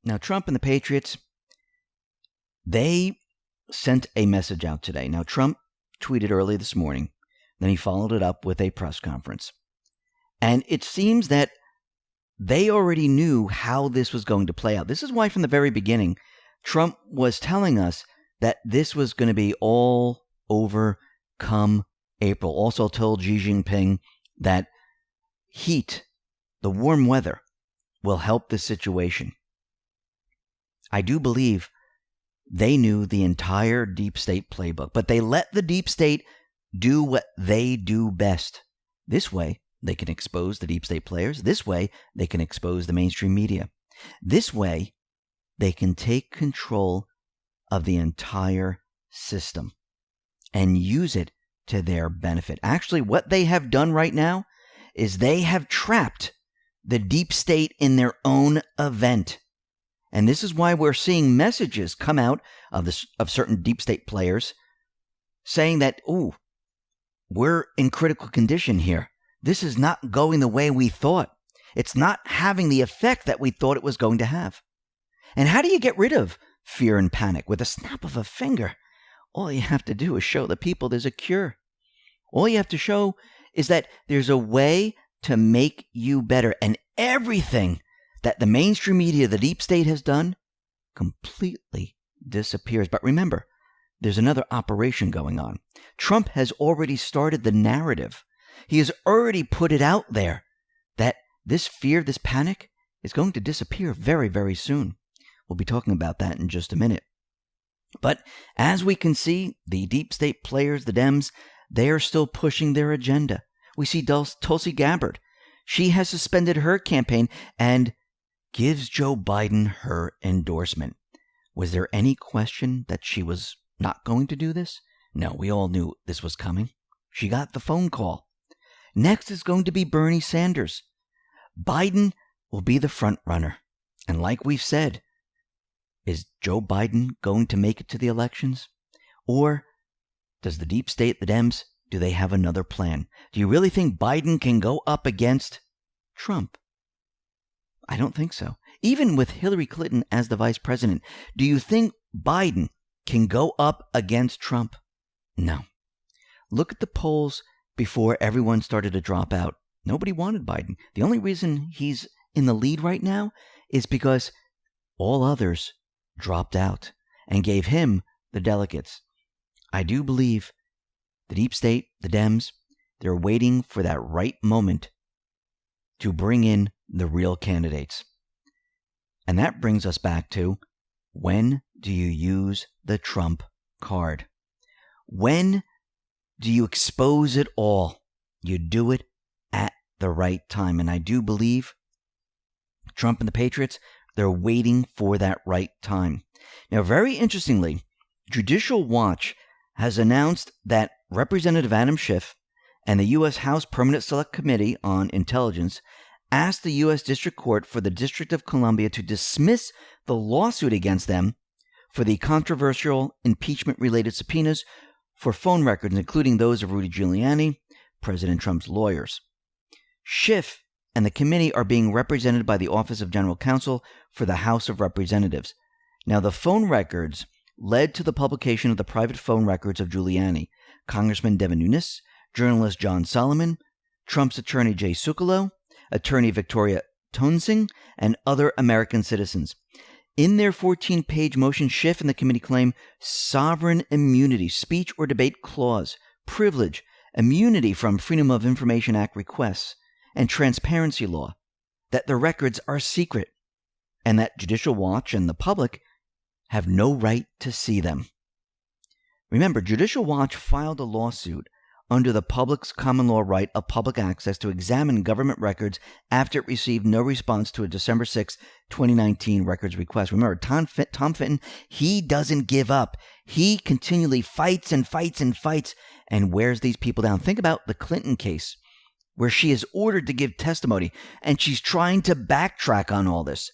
Now, Trump and the Patriots, they sent a message out today. Now, Trump tweeted early this morning. Then he followed it up with a press conference. And it seems that they already knew how this was going to play out. This is why from the very beginning, Trump was telling us that this was going to be all over come April. Also told Xi Jinping that heat, the warm weather, will help the situation. I do believe they knew the entire deep state playbook, but they let the deep state do what they do best. This way, they can expose the deep state players. This way, they can expose the mainstream media. This way, they can take control of the entire system and use it to their benefit. Actually, what they have done right now is they have trapped the deep state in their own event. And this is why we're seeing messages come out of certain deep state players saying that, ooh, we're in critical condition here. This is not going the way we thought. It's not having the effect that we thought it was going to have. And how do you get rid of fear and panic? With a snap of a finger. All you have to do is show the people there's a cure. All you have to show is that there's a way to make you better. And everything that the mainstream media, the deep state has done, completely disappears. But remember, there's another operation going on. Trump has already started the narrative. He has already put it out there that this fear, this panic is going to disappear very, very soon. We'll be talking about that in just a minute. But as we can see, the deep state players, the Dems, they are still pushing their agenda. We see Tulsi Gabbard. She has suspended her campaign and gives Joe Biden her endorsement. Was there any question that she was not going to do this? No, we all knew this was coming. She got the phone call. Next is going to be Bernie Sanders. Biden will be the front runner. And like we've said, is Joe Biden going to make it to the elections? Or does the deep state, the Dems, do they have another plan? Do you really think Biden can go up against Trump? I don't think so. Even with Hillary Clinton as the vice president, do you think Biden can go up against Trump? No. Look at the polls before everyone started to drop out. Nobody wanted Biden. The only reason he's in the lead right now is because all others dropped out and gave him the delegates. I do believe the deep state, the Dems, they're waiting for that right moment to bring in the real candidates. And that brings us back to, when do you use the Trump card? When do you expose it all? You do it at the right time. And I do believe Trump and the Patriots, they're waiting for that right time. Now, very interestingly, Judicial Watch has announced that Representative Adam Schiff and the U.S. House Permanent Select Committee on Intelligence asked the U.S. District Court for the District of Columbia to dismiss the lawsuit against them for the controversial impeachment-related subpoenas for phone records, including those of Rudy Giuliani, President Trump's lawyers. Schiff and the committee are being represented by the Office of General Counsel for the House of Representatives. Now, the phone records led to the publication of the private phone records of Giuliani, Congressman Devin Nunes, journalist John Solomon, Trump's attorney Jay Sekulow, attorney Victoria Toensing, and other American citizens. In their 14-page motion, Schiff and the committee claim sovereign immunity, speech or debate clause, privilege, immunity from Freedom of Information Act requests, and transparency law, that the records are secret, and that Judicial Watch and the public have no right to see them. Remember, Judicial Watch filed a lawsuit under the public's common law right of public access to examine government records after it received no response to a December 6, 2019 records request. Remember, Tom Fitton, he doesn't give up. He continually fights and fights and fights and wears these people down. Think about the Clinton case, where she is ordered to give testimony and she's trying to backtrack on all this.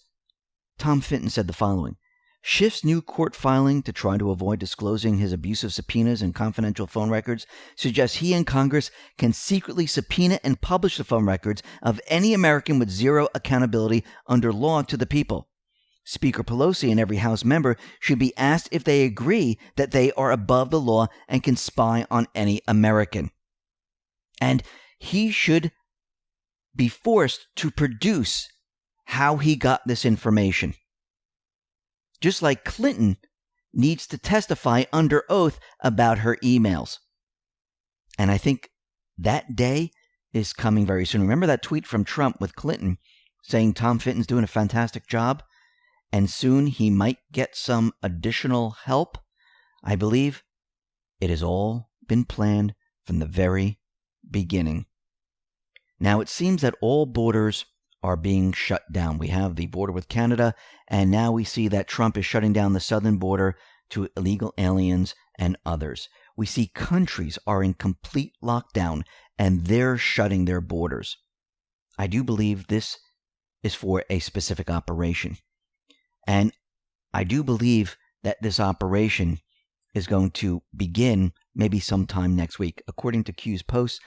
Tom Fitton said the following: Schiff's new court filing to try to avoid disclosing his abusive subpoenas and confidential phone records suggests he and Congress can secretly subpoena and publish the phone records of any American with zero accountability under law to the people. Speaker Pelosi and every House member should be asked if they agree that they are above the law and can spy on any American. And he should be forced to produce how he got this information. Just like Clinton needs to testify under oath about her emails. And I think that day is coming very soon. Remember that tweet from Trump with Clinton saying Tom Fitton's doing a fantastic job and soon he might get some additional help? I believe it has all been planned from the very beginning. Now, it seems that all borders are being shut down. We have the border with Canada, and now we see that Trump is shutting down the southern border to illegal aliens and others. We see countries are in complete lockdown, and they're shutting their borders. I do believe this is for a specific operation. And I do believe that this operation is going to begin maybe sometime next week. According to Q's posts,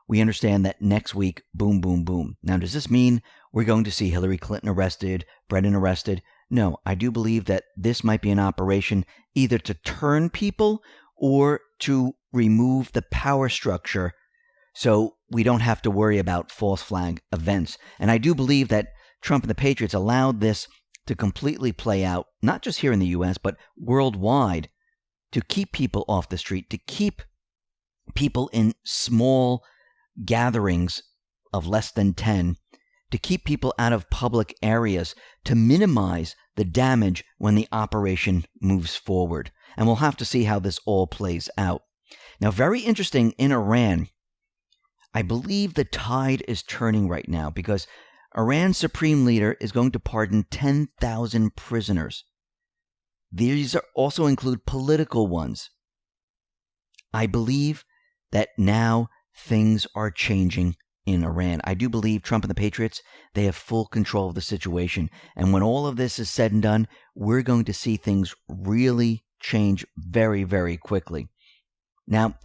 we understand that next week, boom, boom, boom. Now, does this mean we're going to see Hillary Clinton arrested, Brennan arrested? No, I do believe that this might be an operation either to turn people or to remove the power structure so we don't have to worry about false flag events. And I do believe that Trump and the Patriots allowed this to completely play out, not just here in the U.S., but worldwide, to keep people off the street, to keep people in small gatherings of less than 10, to keep people out of public areas, to minimize the damage when the operation moves forward. And we'll have to see how this all plays out. Now, very interesting in Iran, I believe the tide is turning right now because Iran's supreme leader is going to pardon 10,000 prisoners. These also include political ones. I believe that now things are changing in Iran. I do believe Trump and the Patriots, they have full control of the situation. And when all of this is said and done, we're going to see things really change very, very quickly. Now,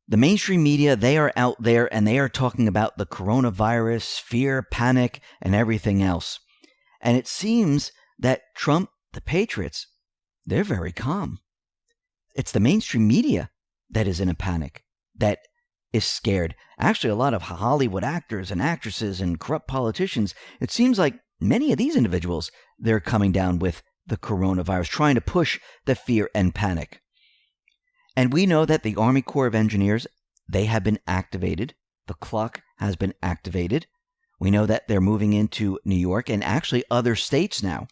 the mainstream media, they are out there and they are talking about the coronavirus, fear, panic, and everything else. And it seems that Trump, the Patriots, they're very calm. It's the mainstream media that is in a panic, that is scared. Actually, a lot of Hollywood actors and actresses and corrupt politicians, it seems like many of these individuals, they're coming down with the coronavirus, trying to push the fear and panic. And we know that the Army Corps of Engineers, they have been activated. The clock has been activated. We know that they're moving into New York and actually other states now.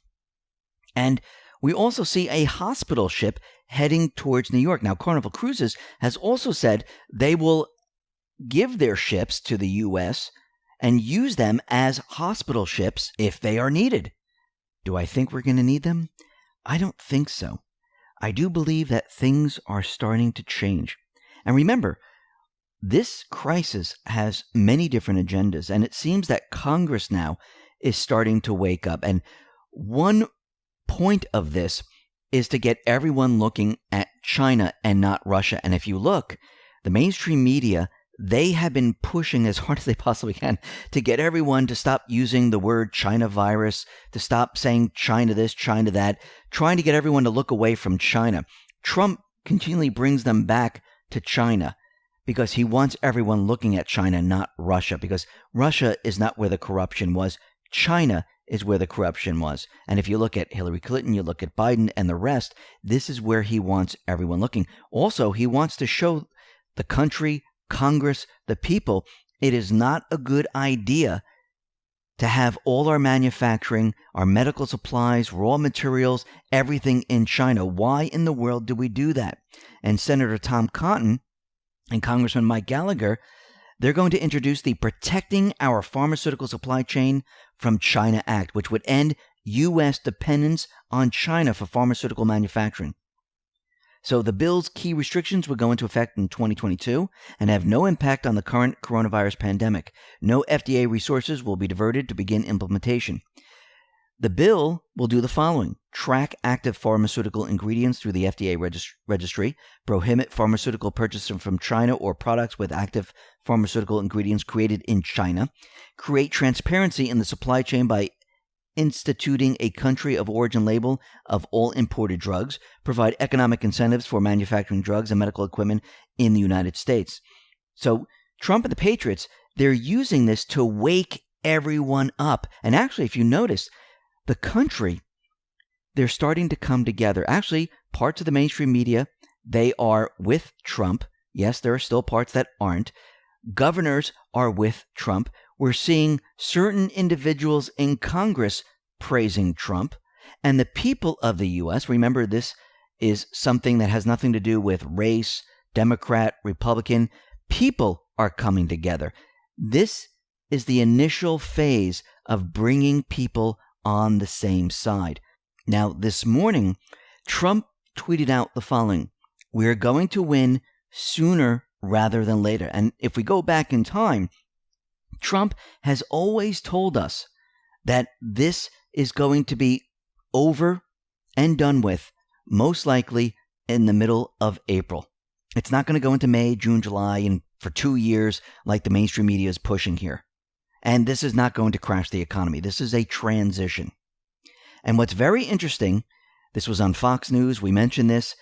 And we also see a hospital ship heading towards New York. Now, Carnival Cruises has also said they will give their ships to the U.S. and use them as hospital ships if they are needed. Do I think we're going to need them? I don't think so. I do believe that things are starting to change. And remember, this crisis has many different agendas, and it seems that Congress now is starting to wake up. And one point of this is to get everyone looking at China and not Russia. And if you look, the mainstream media, they have been pushing as hard as they possibly can to get everyone to stop using the word China virus, to stop saying China this, China that, trying to get everyone to look away from China. Trump continually brings them back to China because he wants everyone looking at China, not Russia, because Russia is not where the corruption was. China is where the corruption was. And if you look at Hillary Clinton, you look at Biden and the rest, this is where he wants everyone looking. Also, he wants to show the country, Congress, the people, it is not a good idea to have all our manufacturing, our medical supplies, raw materials, everything in China. Why in the world do we do that? And Senator Tom Cotton and Congressman Mike Gallagher, they're going to introduce the Protecting Our Pharmaceutical Supply Chain from China Act, which would end U.S. dependence on China for pharmaceutical manufacturing. So the bill's key restrictions will go into effect in 2022 and have no impact on the current coronavirus pandemic. No FDA resources will be diverted to begin implementation. The bill will do the following: track active pharmaceutical ingredients through the FDA registry, prohibit pharmaceutical purchases from China or products with active pharmaceutical ingredients created in China, create transparency in the supply chain by instituting a country of origin label of all imported drugs, provide economic incentives for manufacturing drugs and medical equipment in the United States. So Trump and the Patriots, they're using this to wake everyone up. And actually, if you notice, the country, they're starting to come together. Actually, parts of the mainstream media, they are with Trump. Yes, there are still parts that aren't. Governors are with Trump. We're seeing certain individuals in Congress praising Trump. And the people of the U.S., remember, this is something that has nothing to do with race, Democrat, Republican. People are coming together. This is the initial phase of bringing people on the same side. Now, this morning, Trump tweeted out the following: "We're going to win sooner rather than later." And if we go back in time, Trump has always told us that this is going to be over and done with, most likely in the middle of April. It's not going to go into May, June, July, and for 2 years like the mainstream media is pushing here. And this is not going to crash the economy. This is a transition. And what's very interesting, this was on Fox News, we mentioned this,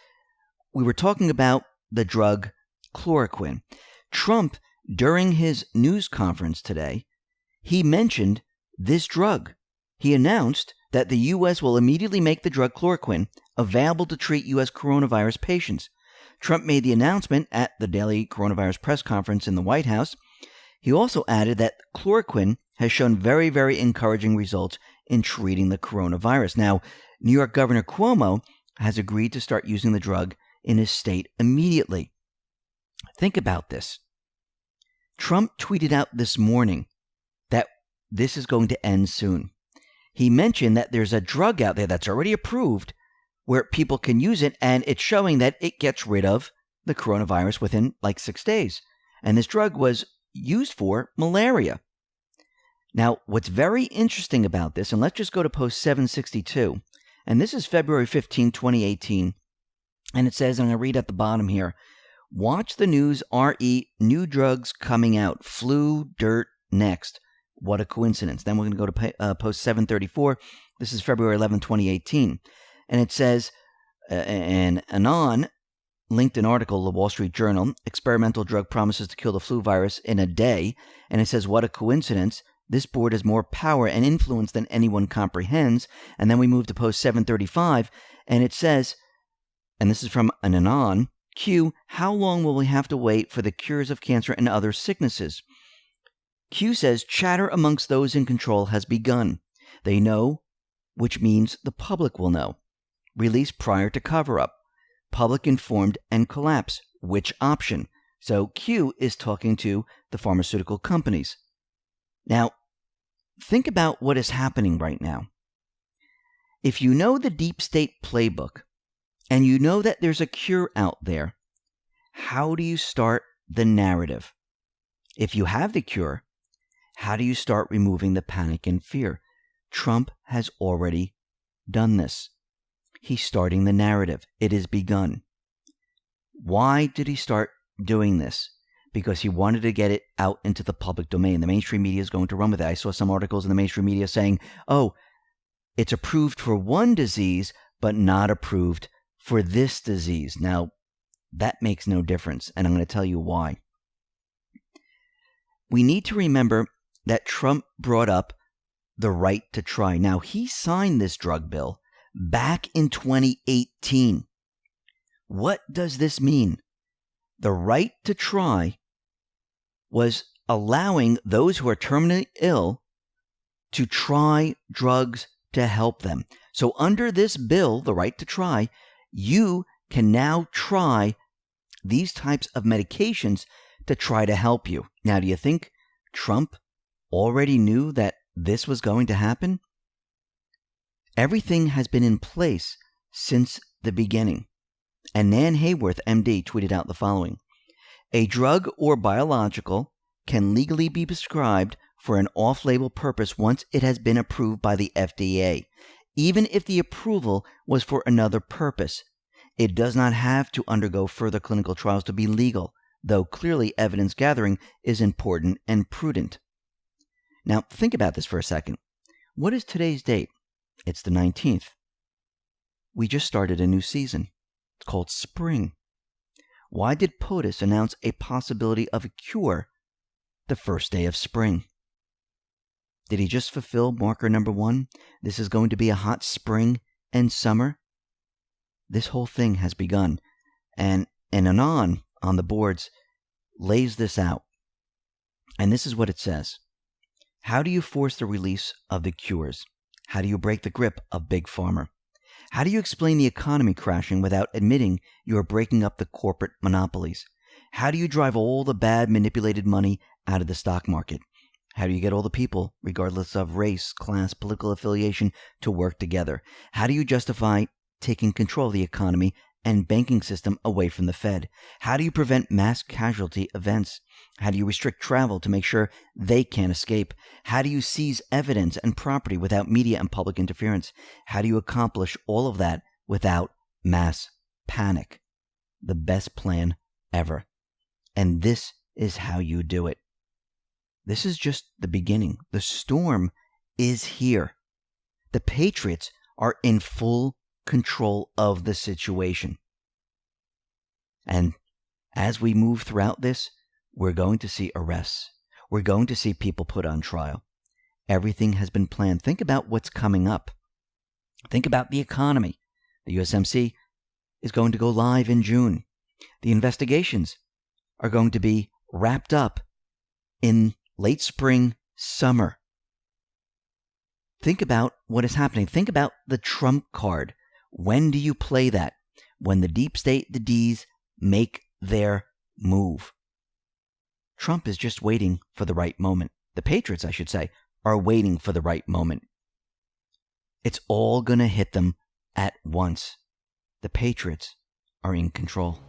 we were talking about the drug chloroquine. Trump, during his news conference today, he mentioned this drug. He announced that the U.S. will immediately make the drug chloroquine available to treat U.S. coronavirus patients. Trump made the announcement at the daily coronavirus press conference in the White House. He also added that chloroquine has shown very, very encouraging results in treating the coronavirus. Now, New York Governor Cuomo has agreed to start using the drug in his state immediately. Think about this. Trump tweeted out this morning that this is going to end soon. He mentioned that there's a drug out there that's already approved where people can use it, and it's showing that it gets rid of the coronavirus within like 6 days. And this drug was used for malaria. Now, what's very interesting about this, and let's just go to post 762, and this is February 15, 2018, and it says, and I'm going to read at the bottom here, "Watch the news, RE, new drugs coming out, flu, dirt, next. What a coincidence." Then we're going to go to post 734. This is February 11, 2018. And it says, and Anon linked an article, the Wall Street Journal, "Experimental drug promises to kill the flu virus in a day." And it says, "What a coincidence. This board has more power and influence than anyone comprehends." And then we move to post 735, and it says, and this is from an Anon, Q, "How long will we have to wait for the cures of cancer and other sicknesses?" Q says, "Chatter amongst those in control has begun. They know, which means the public will know. Release prior to cover-up. Public informed and collapse. Which option?" So Q is talking to the pharmaceutical companies. Now, think about what is happening right now. If you know the deep state playbook, and you know that there's a cure out there, how do you start the narrative? If you have the cure, how do you start removing the panic and fear? Trump has already done this. He's starting the narrative. It has begun. Why did he start doing this? Because he wanted to get it out into the public domain. The mainstream media is going to run with it. I saw some articles in the mainstream media saying, oh, it's approved for one disease, but not approved for this disease. Now, that makes no difference, and I'm going to tell you why. We need to remember that Trump brought up the right to try. Now, he signed this drug bill back in 2018. What does this mean? The right to try was allowing those who are terminally ill to try drugs to help them. So under this bill, the right to try, you can now try these types of medications to try to help you. Now, do you think Trump already knew that this was going to happen? Everything has been in place since the beginning. And Nan Hayworth, MD, tweeted out the following: "A drug or biological can legally be prescribed for an off-label purpose once it has been approved by the FDA, even if the approval was for another purpose. It does not have to undergo further clinical trials to be legal, though clearly evidence gathering is important and prudent." Now, think about this for a second. What is today's date? It's the 19th. We just started a new season. It's called spring. Why did POTUS announce a possibility of a cure the first day of spring? Did he just fulfill marker number 1? This is going to be a hot spring and summer. This whole thing has begun. And Anon on the boards lays this out. And this is what it says. How do you force the release of the cures? How do you break the grip of Big Pharma? How do you explain the economy crashing without admitting you are breaking up the corporate monopolies? How do you drive all the bad manipulated money out of the stock market? How do you get all the people, regardless of race, class, political affiliation, to work together? How do you justify taking control of the economy and banking system away from the Fed? How do you prevent mass casualty events? How do you restrict travel to make sure they can't escape? How do you seize evidence and property without media and public interference? How do you accomplish all of that without mass panic? The best plan ever. And this is how you do it. This is just the beginning. The storm is here. The Patriots are in full control of the situation. And as we move throughout this, we're going to see arrests. We're going to see people put on trial. Everything has been planned. Think about what's coming up. Think about the economy. The USMC is going to go live in June. The investigations are going to be wrapped up in late spring, summer. Think about what is happening. Think about the Trump card. When do you play that? When the deep state, the D's, make their move. Trump is just waiting for the right moment. The Patriots, I should say, are waiting for the right moment. It's all going to hit them at once. The Patriots are in control.